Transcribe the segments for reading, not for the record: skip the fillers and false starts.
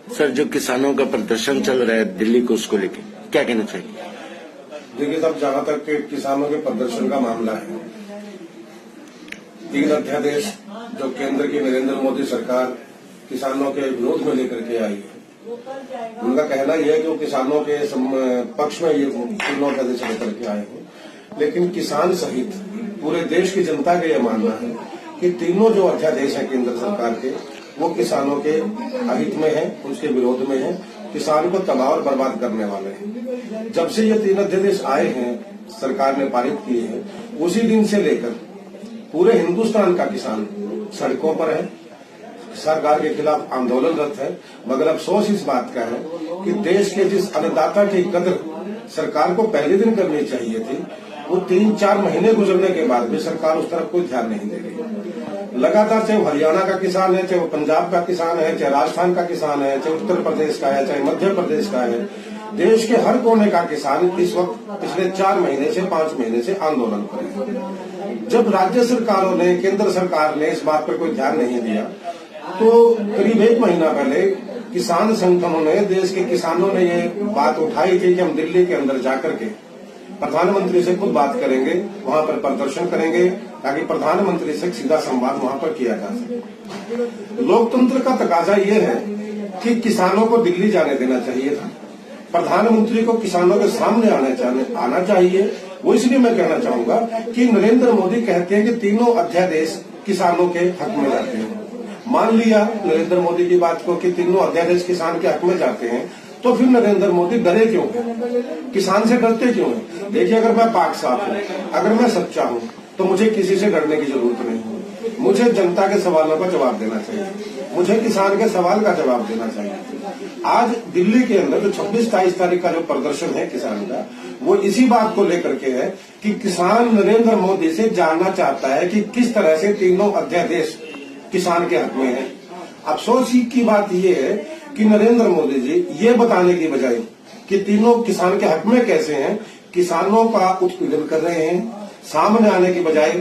Sir, जो किसानों का प्रदर्शन चल रहा है दिल्ली को, उसको लेके क्या कहना चाहिए? देखिए साहब, जहां तक के किसानों के प्रदर्शन का मामला है, 3 अध्यादेश जो केंद्र की नरेंद्र मोदी सरकार किसानों के विरोध में लेकर के आई है, उनका कहना यह है कि वो किसानों के पक्ष में ये 3 अध्यादेश लेकर के आए हैं। लेकिन किसान सहित पूरे देश की जनता का यह मानना है कि तीनों जो अध्यादेश हैं केंद्र सरकार के, वो किसानों के अहित में है, उसके विरोध में है, किसान को तबाह और बर्बाद करने वाले हैं। जब से ये 3 अध्यादेश आए हैं, सरकार ने पारित किए हैं, उसी दिन से लेकर पूरे हिंदुस्तान का किसान सड़कों पर है, सरकार के खिलाफ आंदोलनरत है। मगर अफसोस इस बात का है कि देश के जिस अन्नदाता की कदर सरकार को पहले दिन करनी चाहिए थी, वो 3-4 महीने गुजरने के बाद भी सरकार उस तरफ कोई ध्यान नहीं दे रही। लगातार चाहे वो हरियाणा का किसान है, चाहे वो पंजाब का किसान है, चाहे राजस्थान का किसान है, चाहे उत्तर प्रदेश का है, चाहे मध्य प्रदेश का है, देश के हर कोने का किसान इस वक्त पिछले 4 महीने से 5 महीने से आंदोलन पर है। जब राज्य सरकारों ने, केंद्र सरकार ने इस बात पर कोई ध्यान नहीं दिया, तो करीब 1 महीना पहले किसान संगठनों ने, देश के किसानों ने ये बात उठाई थी कि हम दिल्ली के अंदर जाकर के प्रधानमंत्री से खुद बात करेंगे, वहां पर प्रदर्शन करेंगे, ताकि प्रधानमंत्री से सीधा संवाद वहां पर किया जा सके। लोकतंत्र का तकाजा ये है कि किसानों को दिल्ली जाने देना चाहिए था, प्रधानमंत्री को किसानों के सामने आना चाहिए। वो इसलिए मैं कहना चाहूंगा कि नरेंद्र मोदी कहते हैं कि तीनों अध्यादेश किसानों के हक में जाते हैं। मान लिया नरेंद्र मोदी की बात को कि तीनों अध्यादेश किसान के हक में जाते हैं, तो फिर नरेंद्र मोदी डरे क्यों है? किसान से डरते क्यों है? देखिए, अगर मैं पाक साफ हूँ, अगर मैं सच्चा हूँ, तो मुझे किसी से डरने की जरूरत नहीं है। मुझे जनता के सवालों का जवाब देना चाहिए, मुझे किसान के सवाल का जवाब देना चाहिए। आज दिल्ली के अंदर जो 26-27 तारीख का जो प्रदर्शन है किसान का, वो इसी बात को लेकर के है कि किसान नरेंद्र मोदी से जानना चाहता है कि किस तरह से तीनों अध्यादेश किसान के हक में है। अफसोस की बात यह है कि नरेंद्र मोदी जी ये बताने की बजाय कि तीनों किसान के हक में कैसे हैं, किसानों का उत्पीड़न कर रहे हैं। सामने आने की बजाय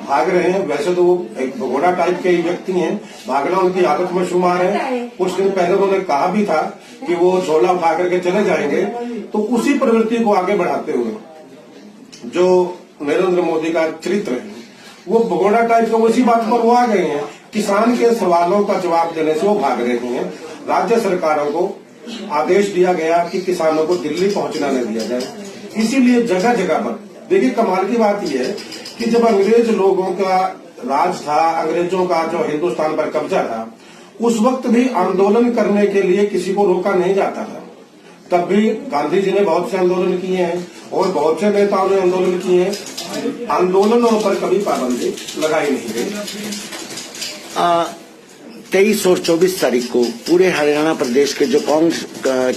भाग रहे हैं। वैसे तो वो एक भगोड़ा टाइप के व्यक्ति हैं, भागना उनकी आदत में शुमार है। कुछ दिन पहले उन्होंने कहा भी था कि वो झोला उठा करके चले जाएंगे। तो उसी प्रवृत्ति को आगे बढ़ाते हुए जो नरेंद्र मोदी का चरित्र है, वो भगोड़ा टाइप का, उसी बात पर वो आ गए हैं। किसान के सवालों का जवाब देने से वो भाग रहे हैं। राज्य सरकारों को आदेश दिया गया कि किसानों को दिल्ली पहुंचना नहीं दिया जाए। इसीलिए जगह जगह पर, देखिए कमाल की बात यह है कि जब अंग्रेज लोगों का राज था, अंग्रेजों का जो हिंदुस्तान पर कब्जा था, उस वक्त भी आंदोलन करने के लिए किसी को रोका नहीं जाता था। तब भी गांधी जी ने बहुत से आंदोलन किए हैं और बहुत से नेताओं ने आंदोलन किए हैं। आंदोलनों पर कभी पाबंदी लगाई नहीं गई। 23 और 24 तारीख को पूरे हरियाणा प्रदेश के जो कांग्रेस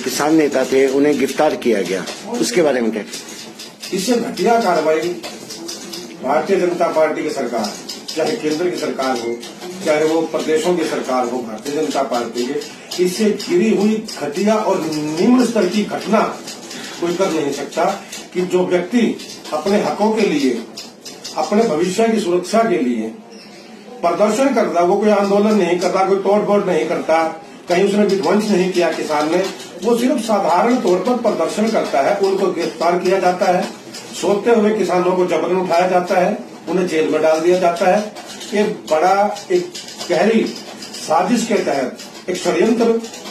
किसान नेता थे, उन्हें गिरफ्तार किया गया। उसके बारे में क्या? इससे घटिया कार्रवाई भारतीय जनता पार्टी की सरकार, चाहे केंद्र की सरकार हो, चाहे वो प्रदेशों की सरकार हो, भारतीय जनता पार्टी के, इससे गिरी हुई घटिया और निम्न स्तर की घटना कोई कर नहीं सकता कि जो व्यक्ति अपने हकों के लिए, अपने भविष्य की सुरक्षा के लिए प्रदर्शन करता, वो कोई आंदोलन नहीं करता, कोई तोड़फोड़ नहीं करता, कहीं उसने विध्वंस नहीं किया किसान ने, वो सिर्फ साधारण तौर पर प्रदर्शन करता है, उनको गिरफ्तार किया जाता है। सोते हुए किसानों को जबरन उठाया जाता है, उन्हें जेल में डाल दिया जाता है। ये बड़ा एक गहरी साजिश के तहत एक षड्यंत्र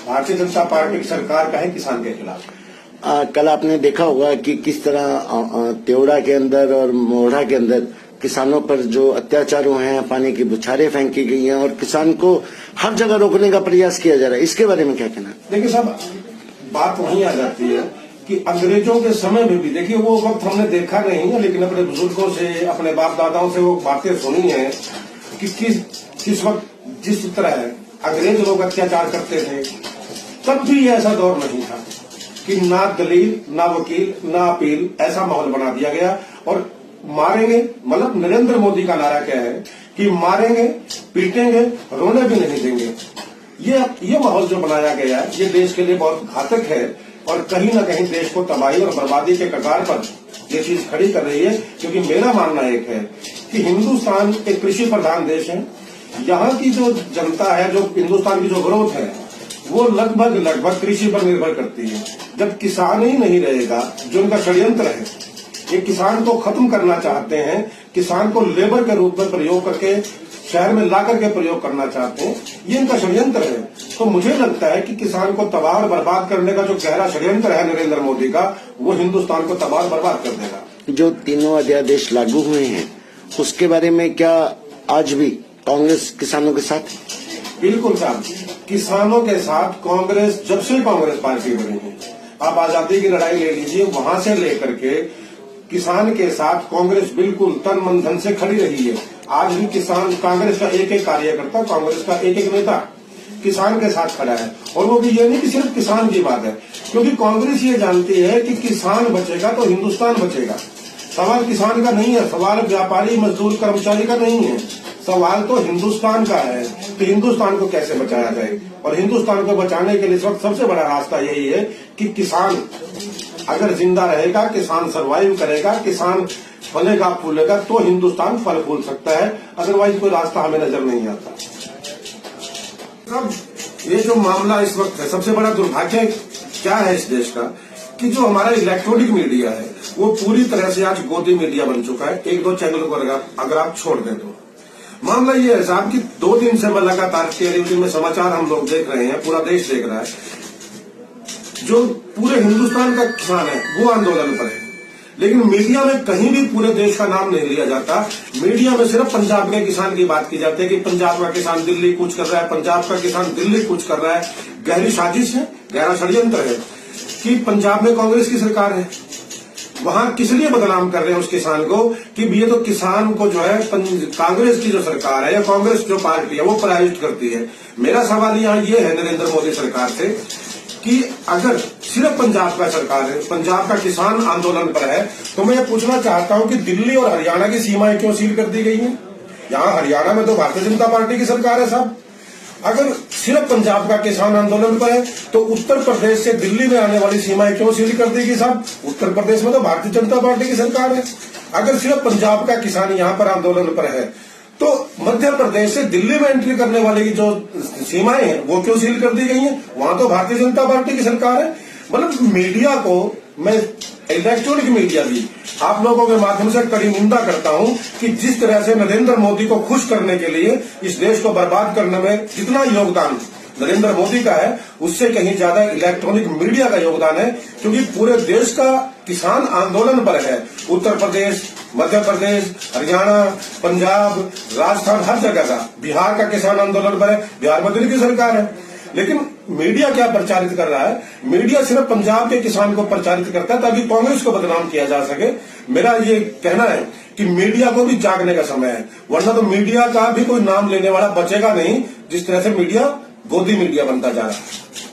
भारतीय जनता पार्टी की सरकार का है किसान के खिलाफ। कल आपने देखा होगा कि किस तरह त्योड़ा के अंदर और मोढ़ा के अंदर किसानों पर जो अत्याचार हुए हैं, पानी की बुछारें फेंकी गई हैं और किसान को हर जगह रोकने का प्रयास किया जा रहा है। इसके बारे में क्या कहना? देखिए साहब, बात वहीं आ जाती है कि अंग्रेजों के समय में भी, देखिए वो वक्त हमने देखा नहीं है, लेकिन अपने बुजुर्गों से, अपने बाप दादाओं से वो बातें सुनी है कि किस वक्त जिस तरह अंग्रेज लोग अत्याचार करते थे, तब भी ऐसा दौर नहीं था कि ना दलील, ना वकील, ना अपील, ऐसा माहौल बना दिया गया। और मारेंगे, मतलब नरेंद्र मोदी का नारा क्या है कि मारेंगे, पीटेंगे, रोने भी नहीं देंगे। ये माहौल जो बनाया गया है, ये देश के लिए बहुत घातक है और कहीं न कहीं देश को तबाही और बर्बादी के कगार पर ये चीज खड़ी कर रही है। क्योंकि मेरा मानना एक है कि हिंदुस्तान एक कृषि प्रधान देश है। यहाँ की जो जनता है, जो हिंदुस्तान की जो ग्रोथ है, वो लगभग कृषि पर निर्भर करती है। जब किसान ही नहीं रहेगा, जो उनका षड्यंत्र है, ये किसान को खत्म करना चाहते हैं, किसान को लेबर के रूप में प्रयोग करके शहर में ला करके प्रयोग करना चाहते हैं, ये इनका षड्यंत्र है। तो मुझे लगता है कि किसान को तबाह और बर्बाद करने का जो गहरा षड्यंत्र है नरेंद्र मोदी का, वो हिंदुस्तान को तबाह और बर्बाद कर देगा। जो तीनों अध्यादेश लागू हुए हैं, उसके बारे में क्या आज भी कांग्रेस किसानों के साथ? बिल्कुल साहब, किसानों के साथ कांग्रेस, जब से कांग्रेस पार्टी बनी है, आप आजादी की लड़ाई ले लीजिए, वहां से लेकर के किसान के साथ कांग्रेस बिल्कुल तन मन धन से खड़ी रही है। आज भी किसान, कांग्रेस का एक एक कार्यकर्ता, कांग्रेस का एक एक नेता किसान के साथ खड़ा है। और वो भी ये नहीं कि सिर्फ किसान की बात है, क्योंकि कांग्रेस ये जानती है कि किसान बचेगा तो हिंदुस्तान बचेगा। सवाल किसान का नहीं है, सवाल व्यापारी, मजदूर, कर्मचारी का नहीं है, सवाल तो हिंदुस्तान का है कि हिंदुस्तान को कैसे बचाया जाए। और हिंदुस्तान को बचाने के लिए इस वक्त सबसे बड़ा रास्ता यही है कि किसान अगर जिंदा रहेगा, किसान सर्वाइव करेगा, किसान फलेगा फूलेगा, तो हिंदुस्तान फल फूल सकता है। अदरवाइज कोई रास्ता हमें नजर नहीं आता। अब ये जो मामला इस वक्त है, सबसे बड़ा दुर्भाग्य क्या है इस देश का, कि जो हमारा इलेक्ट्रॉनिक मीडिया है वो पूरी तरह से आज गोदी मीडिया बन चुका है। एक दो चैनल को अगर आप छोड़ दें तो मामला ये है साहब कि 2 दिन से लगातार टेलीविजन में समाचार हम लोग देख रहे हैं, पूरा देश देख रहा है, जो पूरे हिंदुस्तान का किसान है वो आंदोलन पर है, लेकिन मीडिया में कहीं भी पूरे देश का नाम नहीं लिया जाता। मीडिया में सिर्फ पंजाब के किसान की बात की जाती है कि पंजाब का किसान दिल्ली कूच कर रहा है, पंजाब का किसान दिल्ली कूच कर रहा है। गहरी साजिश है, गहरा षड्यंत्र है कि पंजाब में कांग्रेस की सरकार है, वहां किस लिए बदनाम कर रहे हैं उस किसान को कि ये तो किसान को जो है कांग्रेस की जो सरकार है या कांग्रेस जो पार्टी है वो पराजित करती है। मेरा सवाल यहाँ ये है नरेंद्र मोदी सरकार से कि अगर सिर्फ पंजाब का सरकार है, पंजाब का किसान आंदोलन पर है, तो मैं ये पूछना चाहता हूं कि दिल्ली और हरियाणा की सीमाएं क्यों सील कर दी गई हैं? यहाँ हरियाणा में तो भारतीय जनता पार्टी की सरकार है साहब। अगर सिर्फ पंजाब का किसान आंदोलन पर है तो उत्तर प्रदेश से दिल्ली में आने वाली सीमाएं क्यों सील कर दी गई साहब? उत्तर प्रदेश में तो भारतीय जनता पार्टी की सरकार है। अगर सिर्फ पंजाब का किसान यहाँ पर आंदोलन पर है तो मध्य प्रदेश से दिल्ली में एंट्री करने वाले की जो सीमाएं हैं वो क्यों सील कर दी गई हैं? वहां तो भारतीय जनता पार्टी की सरकार है। मतलब मीडिया को मैं, इलेक्ट्रॉनिक मीडिया भी, आप लोगों के माध्यम से कड़ी निंदा करता हूं कि जिस तरह से नरेंद्र मोदी को खुश करने के लिए इस देश को बर्बाद करने में जितना योगदान नरेंद्र मोदी का है, उससे कहीं ज्यादा इलेक्ट्रॉनिक मीडिया का योगदान है, क्योंकि पूरे देश का किसान आंदोलन पर है। उत्तर प्रदेश, मध्य प्रदेश, हरियाणा, पंजाब, राजस्थान, हर जगह का। बिहार का किसान आंदोलन पर है, बिहार में दिल्ली की सरकार है। लेकिन मीडिया क्या प्रचारित कर रहा है? मीडिया सिर्फ पंजाब के किसान को प्रचारित करता है ताकि कांग्रेस को बदनाम किया जा सके। मेरा ये कहना है कि मीडिया को भी जागने का समय है, वरना तो मीडिया का भी कोई नाम लेने वाला बचेगा नहीं, जिस तरह से मीडिया गोदी मीडिया बनता जा रहा है।